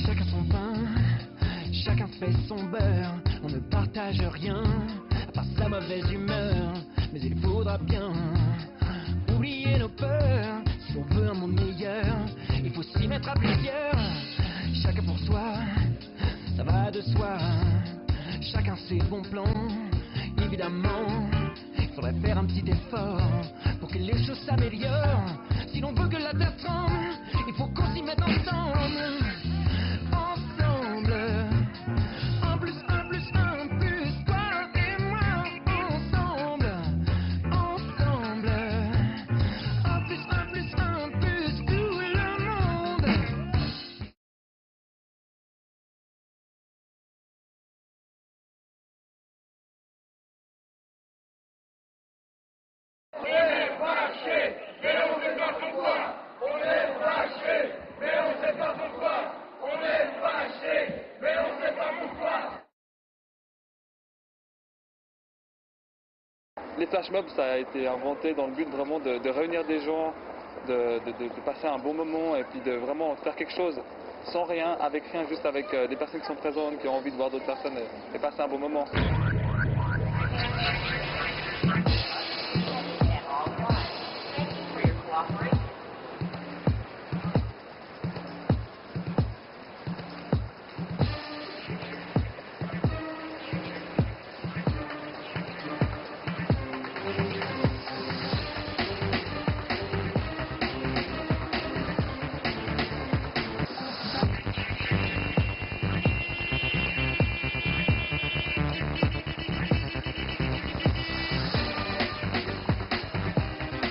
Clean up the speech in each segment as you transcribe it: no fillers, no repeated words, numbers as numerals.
Chacun son pain, chacun fait son beurre. On ne partage rien, à part sa mauvaise humeur. Mais il faudra bien oublier nos peurs. Si on veut un monde meilleur, il faut s'y mettre à plusieurs. Chacun pour soi, ça va de soi. Chacun ses bons plans, évidemment. Il faudrait faire un petit effort pour que les choses s'améliorent. Si l'on veut que la terre tremble, il faut qu'on s'y mette ensemble. Ensemble. Un plus un plus un plus toi et moi. Ensemble. Ensemble. Un plus un plus un plus tout le monde. On est fâché, mais on sait pas pourquoi. On est fâché, mais on sait pas pourquoi. On est fâché, mais on sait pas pourquoi. Les flash mobs, ça a été inventé dans le but vraiment de réunir des gens, de passer un bon moment et puis de vraiment faire quelque chose sans rien, avec rien, juste avec des personnes qui sont présentes, qui ont envie de voir d'autres personnes et passer un bon moment.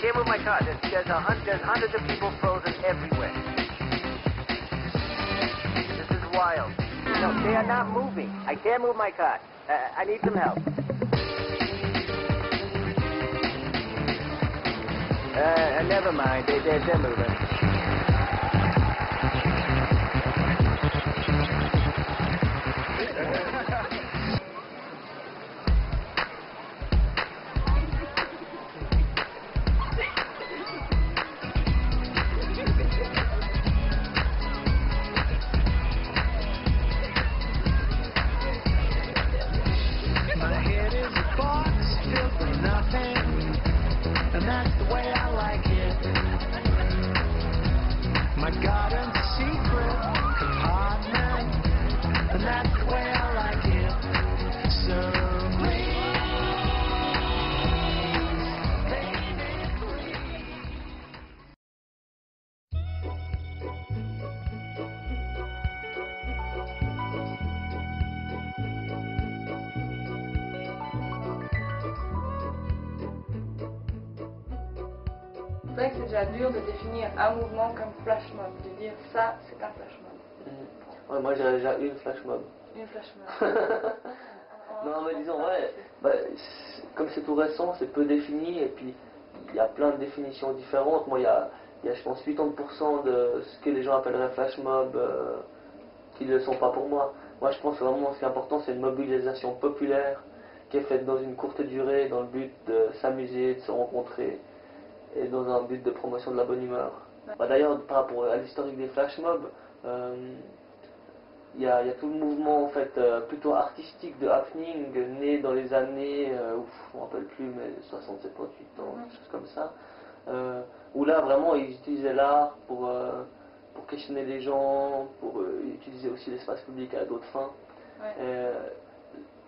Can't move my car. There's hundreds of people frozen everywhere. This is wild. No, they are not moving. I can't move my car. I need some help. Never mind. They're moving. My head is a box filled with nothing, and that's the way I like it. My garden's a secret compartment, and that's the way I like it. So please, baby, please. C'est vrai que c'est déjà dur de définir un mouvement comme flash mob, de dire ça c'est un flash mob. Ouais, moi j'ai déjà une flash mob. Une flash mob. Non mais disons ouais, comme c'est tout récent, c'est peu défini et puis il y a plein de définitions différentes. Moi il y a je pense 80% de ce que les gens appelleraient flash mob qui ne le sont pas pour moi. Moi je pense vraiment ce qui est important c'est une mobilisation populaire qui est faite dans une courte durée dans le but de s'amuser, de se rencontrer et dans un but de promotion de la bonne humeur. D'ailleurs par rapport à l'historique des flash mobs, il y a tout le mouvement en fait plutôt artistique de happening né dans les années, je ne me rappelle plus, mais 67, 68 ans, quelque chose comme ça, où là vraiment ils utilisaient l'art pour questionner les gens, pour utiliser aussi l'espace public à d'autres fins. Ouais.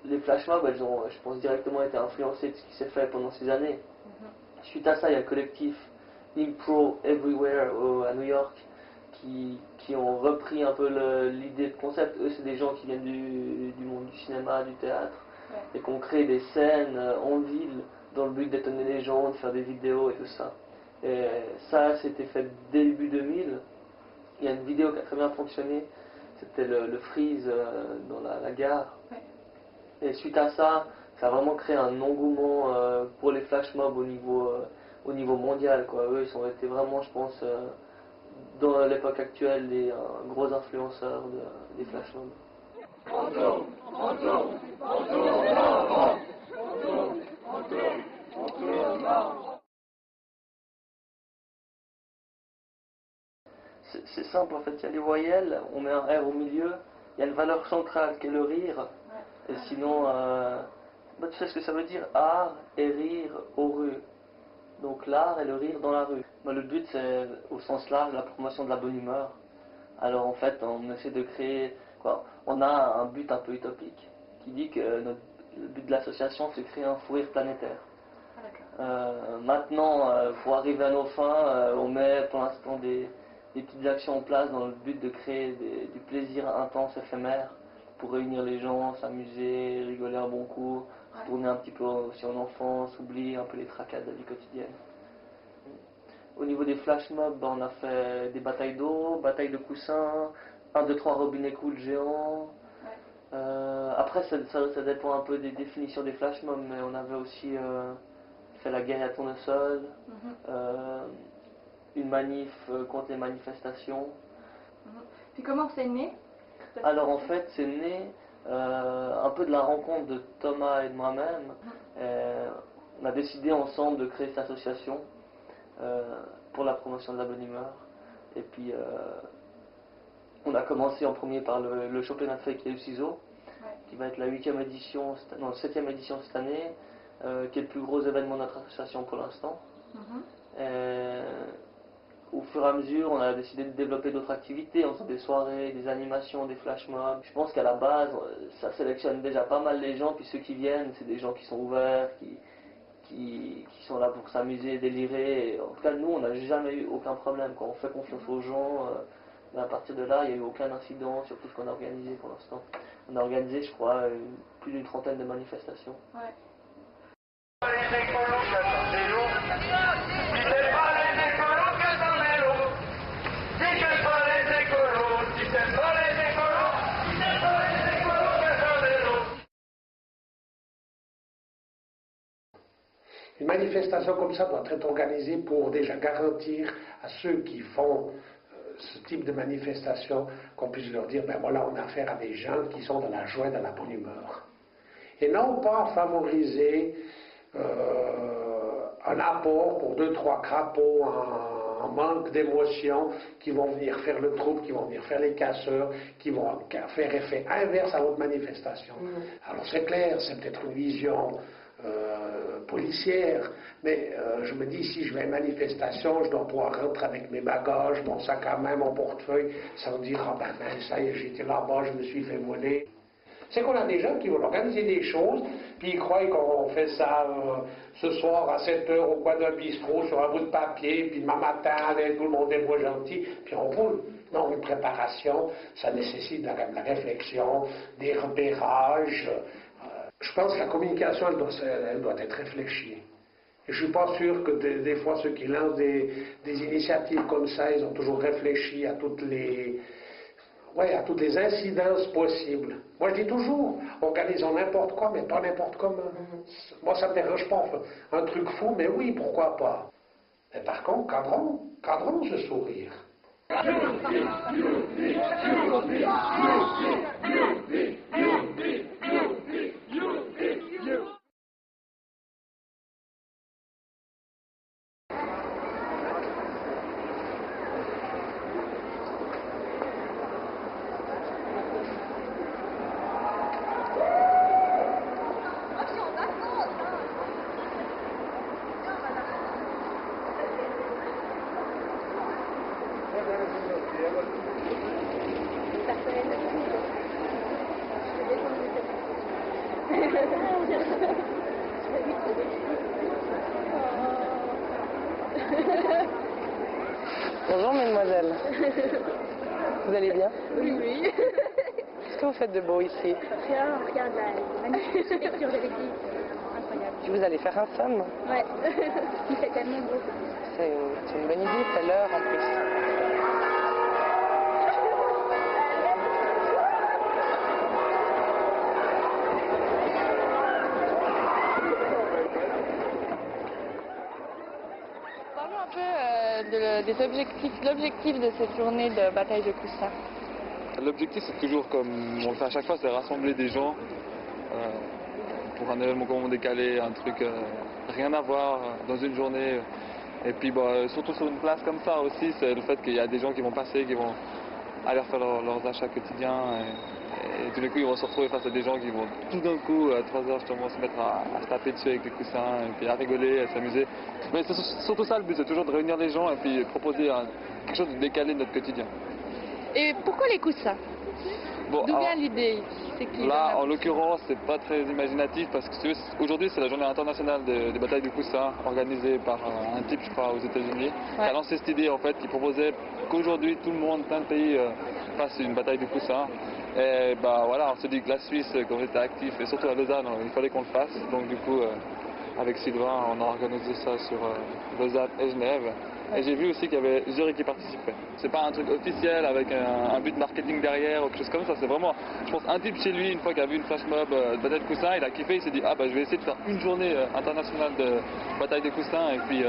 Les flash mobs, elles ont, je pense, directement été influencées de ce qui s'est fait pendant ces années. Suite à ça, il y a le collectif Impro Everywhere à New York qui ont repris un peu l'idée de concept. Eux, c'est des gens qui viennent du monde du cinéma, du théâtre, et qui ont créé des scènes en ville dans le but d'étonner les gens, de faire des vidéos et tout ça. Et ça, c'était fait début 2000. Il y a une vidéo qui a très bien fonctionné, c'était le freeze dans la gare. Et suite à ça, ça a vraiment créé un engouement pour les flash mobs au niveau mondial, quoi. Eux, ils ont été vraiment, je pense, dans l'époque actuelle des gros influenceurs des flash mobs. C'est simple en fait, il y a les voyelles, on met un R au milieu, il y a une valeur centrale qui est le rire, et sinon, tu sais ce que ça veut dire, art et rire aux rues. Donc l'art et le rire dans la rue. Le but c'est au sens large la promotion de la bonne humeur. Alors en fait on essaie de créer, on a un but un peu utopique qui dit que le but de l'association c'est de créer un fou rire planétaire. Maintenant pour arriver à nos fins on met pour l'instant des petites actions en place dans le but de créer du plaisir intense éphémère pour réunir les gens, s'amuser, rigoler un bon coup, retourner un petit peu aussi en enfance, oublier un peu les tracas de la vie quotidienne. Au niveau des flash mobs, on a fait des batailles d'eau, batailles de coussins, 1, 2, 3 robinets cool géants. Après ça dépend un peu des définitions des flash mobs, mais on avait aussi fait la guerre à tournesol, une manif contre les manifestations. Puis comment c'est né? Alors en fait c'est né un peu de la rencontre de Thomas et de moi-même. On a décidé ensemble de créer cette association pour la promotion de la bonne humeur. Et puis on a commencé en premier par le championnat de feuille qui est le ciseau, qui va être la 7e édition cette année, qui est le plus gros événement de notre association pour l'instant. Au fur et à mesure, on a décidé de développer d'autres activités, en faisant des soirées, des animations, des flash mobs. Je pense qu'à la base, ça sélectionne déjà pas mal les gens, puis ceux qui viennent, c'est des gens qui sont ouverts, qui sont là pour s'amuser, délirer. Et en tout cas, nous, on n'a jamais eu aucun problème. Quand on fait confiance aux gens, mais à partir de là, il n'y a eu aucun incident sur tout ce qu'on a organisé pour l'instant. On a organisé, je crois, plus d'une trentaine de manifestations. Une manifestation comme ça doit être organisée pour déjà garantir à ceux qui font ce type de manifestation qu'on puisse leur dire, ben voilà, on a affaire à des gens qui sont dans la joie, dans la bonne humeur. Et non pas favoriser un apport pour 2-3 crapauds en manque d'émotion qui vont venir faire le trouble, qui vont venir faire les casseurs, qui vont faire effet inverse à votre manifestation. Alors c'est clair, c'est peut-être une vision policière, mais je me dis, si je vais à une manifestation, je dois pouvoir rentrer avec mes bagages, mon sac à main, mon portefeuille, sans dire, ah ben ça y est, j'étais là-bas, je me suis fait voler. C'est qu'on a des gens qui veulent organiser des choses, puis ils croient qu'on fait ça ce soir à 7 h au coin d'un bistrot sur un bout de papier, puis demain matin, tout le monde est beau gentil, puis on roule. Non, une préparation, ça nécessite de la réflexion, des repérages. Je pense que la communication, elle doit être réfléchie. Et je ne suis pas sûr que des fois, ceux qui lancent des initiatives comme ça, ils ont toujours réfléchi à toutes les incidences possibles. Moi, je dis toujours, organisons n'importe quoi, mais pas n'importe comment. Moi, ça ne me dérange pas. Un truc fou, mais oui, pourquoi pas. Mais par contre, cadrons ce sourire. Bonjour mesdemoiselles. Vous allez bien? Oui, oui. Qu'est-ce que vous faites de beau ici? Rien, on regarde la magnifique architecture de l'église. Incroyable. Vous allez faire un somme? Ouais. Il fait tellement beau. C'est une bonne idée, c'est l'heure en plus. des objectifs, l'objectif de cette journée de bataille de coussins? L'objectif, c'est toujours, comme on le fait à chaque fois, c'est rassembler des gens pour un événement complètement décalé, un truc rien à voir dans une journée. Et puis surtout sur une place comme ça aussi, c'est le fait qu'il y a des gens qui vont passer, qui vont aller faire leurs achats quotidiens. Et tout d'un coup, ils vont se retrouver face à des gens qui vont tout d'un coup, à 3 heures, justement, se mettre à se taper dessus avec les coussins, et puis à rigoler, à s'amuser. Mais c'est surtout ça le but, c'est toujours de réunir les gens et puis proposer quelque chose de décalé de notre quotidien. Et pourquoi les coussins? Bon, D'où vient l'idée? Là, en l'occurrence, c'est pas très imaginatif parce que aujourd'hui, c'est la journée internationale des batailles de coussins organisée par un type, je crois, aux États-Unis, qui a lancé cette idée en fait, qui proposait qu'aujourd'hui, tout le monde, plein de pays, fasse une bataille de coussins. Et bah voilà, on se dit que la Suisse, comme on était actif, et surtout à Lausanne, il fallait qu'on le fasse. Donc du coup, avec Sylvain, on a organisé ça sur Lausanne et Genève. Et j'ai vu aussi qu'il y avait Zurich qui participait. C'est pas un truc officiel avec un but marketing derrière ou quelque chose comme ça. C'est vraiment, je pense, un type chez lui, une fois qu'il a vu une flash mob de bataille de coussins, il a kiffé, il s'est dit ah bah je vais essayer de faire une journée internationale de bataille de coussins. Et puis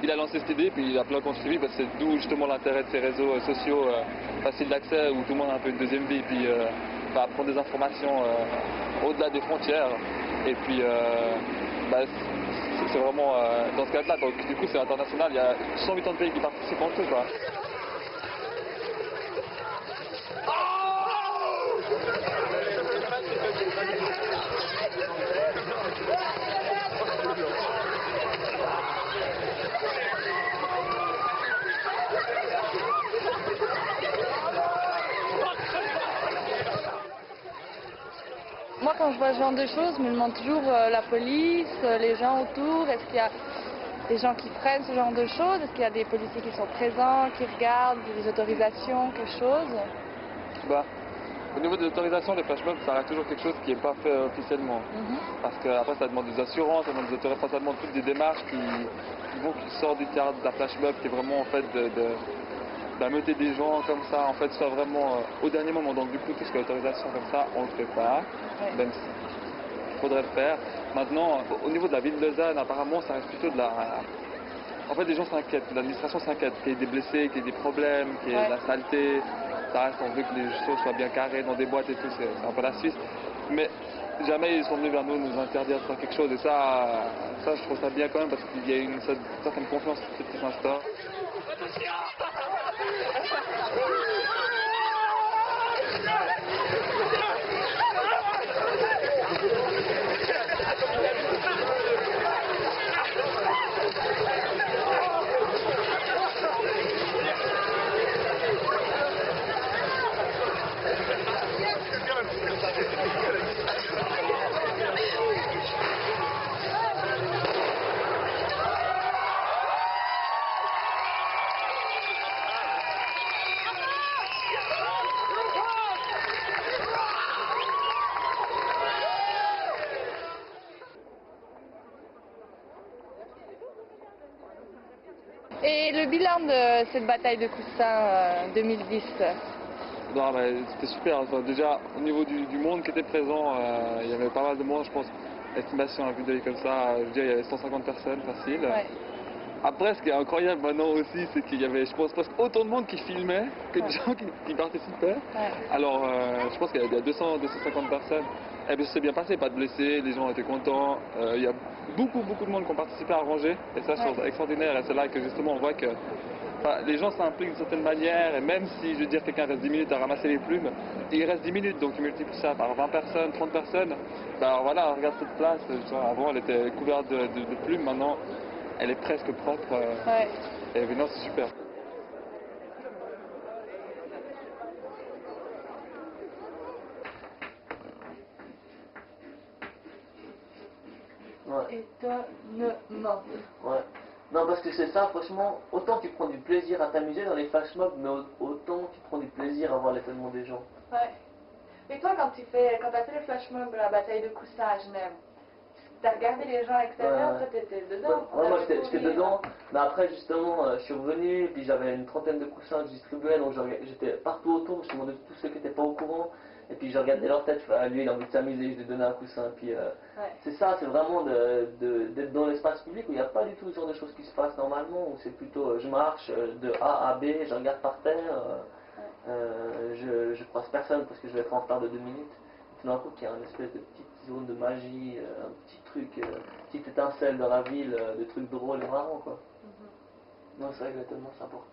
il a lancé cette idée, puis il a plein de gens suivi, parce que c'est d'où justement l'intérêt de ces réseaux sociaux faciles d'accès où tout le monde a un peu une deuxième vie, puis va prendre des informations au-delà des frontières. Et puis c'est vraiment dans ce cadre-là, donc du coup c'est international, il y a 180 pays qui participent en tout quoi. Moi, quand je vois ce genre de choses, je me demande toujours la police, les gens autour, est-ce qu'il y a des gens qui prennent ce genre de choses? Est-ce qu'il y a des policiers qui sont présents, qui regardent, des autorisations, quelque chose? Bah, au niveau des autorisations, les flash mobs, ça reste toujours quelque chose qui n'est pas fait officiellement. Parce qu'après, ça demande des assurances, ça demande des autorisations, ça demande toutes des démarches qui sortent du cadre de la flash mob, qui est vraiment en fait d'ameuter des gens comme ça, en fait, soit vraiment au dernier moment. Donc du coup, tout ce qui est autorisation comme ça, on ne le fait pas, même s'il faudrait le faire. Maintenant, au niveau de la ville de Lausanne, apparemment, ça reste plutôt de la... En fait, les gens s'inquiètent, l'administration s'inquiète, qu'il y ait des blessés, qu'il y ait des problèmes, qu'il y ait de la saleté. Ça reste, on veut que les choses soient bien carrées dans des boîtes et tout, c'est un peu la Suisse. Mais jamais ils sont venus vers nous interdire de faire quelque chose. Et ça je trouve ça bien quand même, parce qu'il y a une certaine confiance qui s'instaure. Et le bilan de cette bataille de coussins 2010? Non, c'était super. Enfin, déjà, au niveau du monde qui était présent, il y avait pas mal de monde, je pense. Estimation à vue d'œil comme ça, je veux dire, il y avait 150 personnes facile. Après, ce qui est incroyable maintenant aussi, c'est qu'il y avait, je pense, presque autant de monde qui filmait que de gens qui participaient. Alors, je pense qu'il y a 250 personnes. Eh bien, c'est bien passé, pas de blessés, les gens étaient contents. Il y a beaucoup de monde qui ont participé à ranger. Et ça, c'est extraordinaire. Et c'est là que justement, on voit que les gens s'impliquent d'une certaine manière. Et même si, je veux dire, quelqu'un reste 10 minutes à ramasser les plumes, il reste 10 minutes. Donc, il multiplie ça par 20 personnes, 30 personnes. Ben voilà, regarde cette place. Avant, elle était couverte de plumes. Maintenant, elle est presque propre. Et non, c'est super. Étonnement. Ouais. Non, parce que c'est ça, franchement, autant tu prends du plaisir à t'amuser dans les flash mobs, mais autant tu prends du plaisir à voir l'étonnement des gens. Ouais. Et toi, quand t'as fait le flash mob, la bataille de coussins à Genève, t'as regardé les gens extérieurs, toi t'étais dedans? Ouais, moi j'étais dedans, mais après justement, je suis revenu, puis j'avais une trentaine de coussins que je distribuais, donc j'étais partout autour. autour, je demandais tous ceux qui n'étaient pas au courant, et puis je regardais leur tête, je fais, ah, lui il a envie de s'amuser, je lui donnais un coussin, puis c'est ça, c'est vraiment d'être dans l'espace public où il n'y a pas du tout ce genre de choses qui se passent normalement, où c'est plutôt je marche de A à B, je regarde par terre, je croise personne parce que je vais être en retard de 2 minutes. Tout d'un coup, il y a une espèce de petite zone de magie, un petit truc, petite étincelle dans la ville, de trucs drôles et marrants, quoi. Non, c'est vrai que tellement c'est important.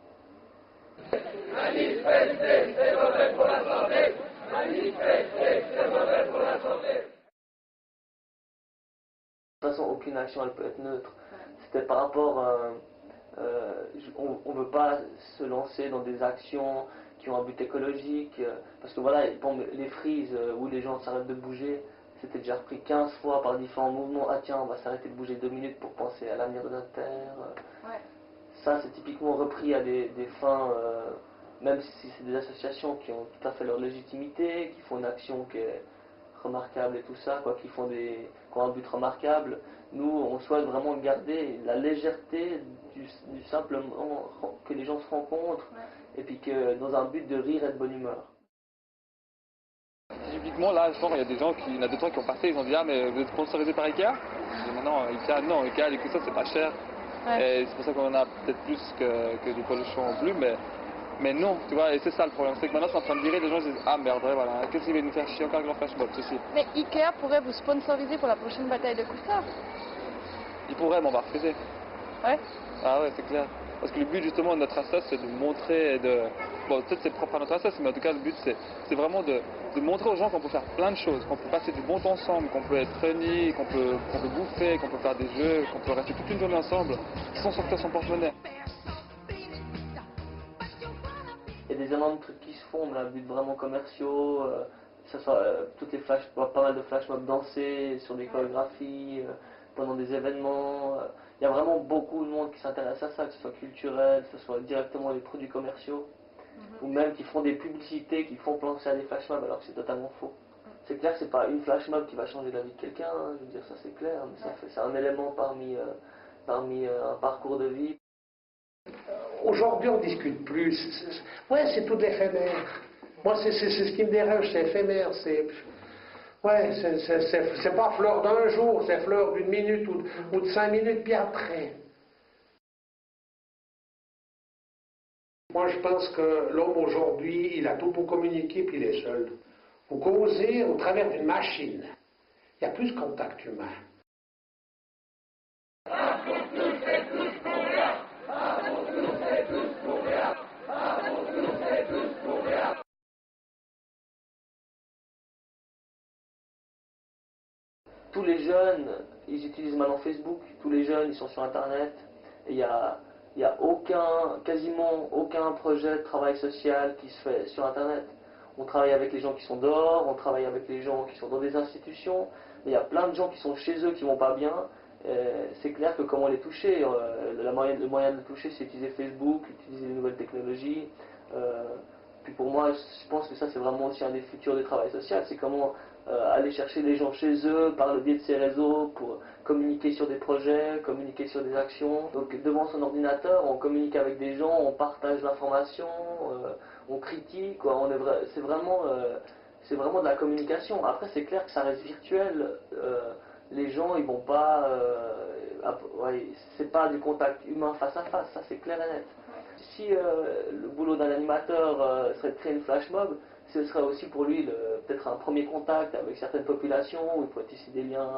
Manifester, c'est mauvais pour la santé. Manifester, c'est mauvais pour la santé. De toute façon, aucune action, elle peut être neutre. C'était par rapport, on ne veut pas se lancer dans des actions qui ont un but écologique, parce que voilà, les frises où les gens s'arrêtent de bouger, c'était déjà repris 15 fois par différents mouvements. Ah tiens, on va s'arrêter de bouger 2 minutes pour penser à l'avenir de notre terre. Ça, c'est typiquement repris à des fins, même si c'est des associations qui ont tout à fait leur légitimité, qui font une action qui est remarquable et tout ça, quoi, qui ont un but remarquable. Nous, on souhaite vraiment garder la légèreté du simplement que les gens se rencontrent, et puis que dans un but de rire et de bonne humeur. Typiquement, là, je pense qu'il y a des gens il y en a 2-3 qui ont passé, ils ont dit, ah, mais vous êtes sponsorisé par Ikea? Je dis, non, Ikea, non, Ikea, les coussins, c'est pas cher. Et c'est pour ça qu'on en a peut-être plus que du polisson en plus, mais non, tu vois, et c'est ça le problème, c'est que maintenant c'est en train de virer, les gens se disent, ah merde, voilà, qu'est-ce qu'il va nous faire chier encore avec leur flash mob, ceci. Mais Ikea pourrait vous sponsoriser pour la prochaine bataille de coussins. Ils pourraient, mais on va refuser. Ouais. Ah ouais, c'est clair. Parce que le but justement de notre association, c'est de montrer et de... Bon, peut-être c'est propre à notre association, mais en tout cas le but c'est vraiment de montrer aux gens qu'on peut faire plein de choses, qu'on peut passer du bon temps ensemble, qu'on peut être réunis, qu'on peut bouffer, qu'on peut faire des jeux, qu'on peut rester toute une journée ensemble sans sortir son porte-monnaie. Il y a des énormes trucs qui se font, mais à but vraiment commerciaux, que ce soit pas mal de flash mobs dansés sur des chorégraphies, pendant des événements. Il y a vraiment beaucoup de monde qui s'intéresse à ça, que ce soit culturel, que ce soit directement les produits commerciaux, ou même qui font des publicités, qui font penser à des flash mobs alors que c'est totalement faux. C'est clair que c'est pas une flash mob qui va changer la vie de quelqu'un, hein, je veux dire ça c'est clair, mais c'est un élément parmi un parcours de vie. Aujourd'hui, on ne discute plus. Ouais, c'est tout éphémère. Moi, c'est ce qui me dérange, c'est éphémère. Ouais, c'est pas fleur d'un jour, c'est fleur d'une minute ou de 5 minutes, puis après. Moi, je pense que l'homme aujourd'hui, il a tout pour communiquer, puis il est seul. Vous causez au travers d'une machine. Il y a plus de contact humain. Tous les jeunes, ils utilisent maintenant Facebook, tous les jeunes, ils sont sur Internet, et il y a quasiment aucun projet de travail social qui se fait sur Internet. On travaille avec les gens qui sont dehors, on travaille avec les gens qui sont dans des institutions, mais il y a plein de gens qui sont chez eux qui vont pas bien. C'est clair que comment les toucher, le moyen de les toucher, c'est utiliser Facebook, utiliser les nouvelles technologies. Puis pour moi, je pense que ça c'est vraiment aussi un des futurs du travail social, c'est comment aller chercher les gens chez eux par le biais de ces réseaux pour communiquer sur des projets, communiquer sur des actions. Donc devant son ordinateur, on communique avec des gens, on partage l'information, on critique, quoi. C'est vraiment de la communication. Après c'est clair que ça reste virtuel. Les gens ils vont pas, c'est pas du contact humain face à face, ça c'est clair et net. Si le boulot d'un animateur serait de créer une flash mob, ce serait aussi pour lui peut-être un premier contact avec certaines populations, où il pourrait tisser des liens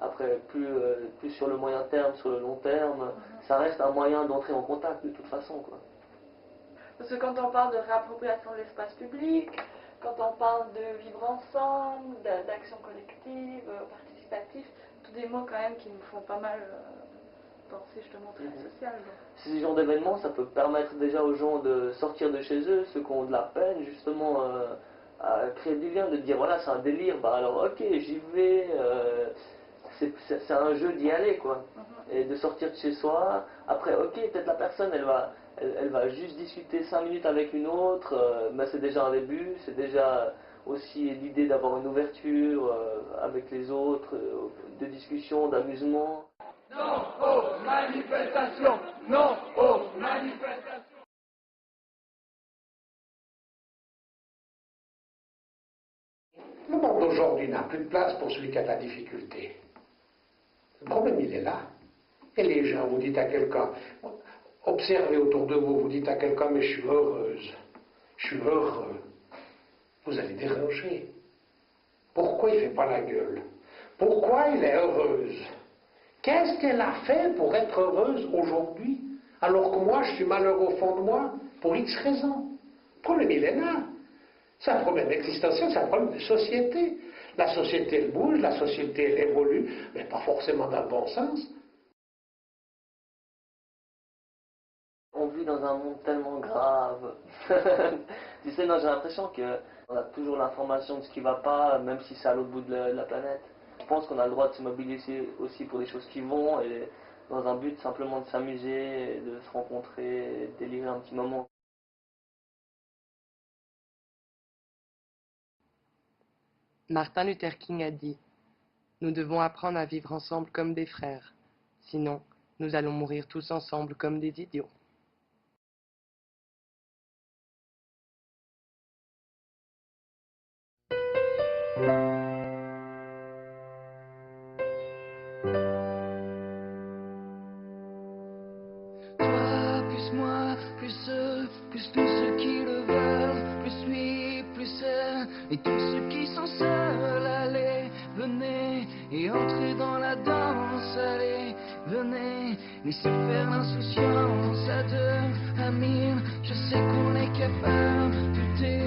après plus sur le moyen terme, sur le long terme. Ça reste un moyen d'entrer en contact de toute façon, quoi. Parce que quand on parle de réappropriation de l'espace public, quand on parle de vivre ensemble, d'action collective, participative, tous des mots quand même qui nous font pas mal penser justement au travail social. Ces genres d'événements, ça peut permettre déjà aux gens de sortir de chez eux, ceux qui ont de la peine justement à créer du lien, de dire voilà c'est un délire, bah alors ok j'y vais, c'est un jeu d'y aller quoi, et de sortir de chez soi. Après ok peut-être la personne elle va juste discuter 5 minutes avec une autre, mais c'est déjà un début, c'est déjà aussi l'idée d'avoir une ouverture avec les autres, de discussion, d'amusement. Non aux manifestations, non aux manifestations. Le monde d'aujourd'hui n'a plus de place pour celui qui a de la difficulté. Le problème, il est là. Et les gens, vous dites à quelqu'un, observez autour de vous, vous dites à quelqu'un, mais je suis heureuse, je suis heureux. Vous allez déranger. Pourquoi il ne fait pas la gueule? Pourquoi il est heureuse? Qu'est-ce qu'elle a fait pour être heureuse aujourd'hui? Alors que moi, je suis malheureux au fond de moi, pour X raisons. Le problème, il est là. C'est un problème existentiel, c'est un problème de société. La société, elle bouge, la société, elle évolue, mais pas forcément dans le bon sens. On vit dans un monde tellement grave. Tu sais, non, j'ai l'impression qu'on a toujours l'information de ce qui ne va pas, même si c'est à l'autre bout de la planète. Je pense qu'on a le droit de se mobiliser aussi pour des choses qui vont, et dans un but simplement de s'amuser, de se rencontrer, de délirer un petit moment. Martin Luther King a dit « Nous devons apprendre à vivre ensemble comme des frères, sinon nous allons mourir tous ensemble comme des idiots. » Toi, plus moi, plus eux, plus tous ceux qui le veulent, plus lui, plus elle, et tous ceux qui sont seuls, allez, venez, et entrez dans la danse, allez, venez, laissez faire l'insouciance à deux, à mille, je sais qu'on est capable, tout est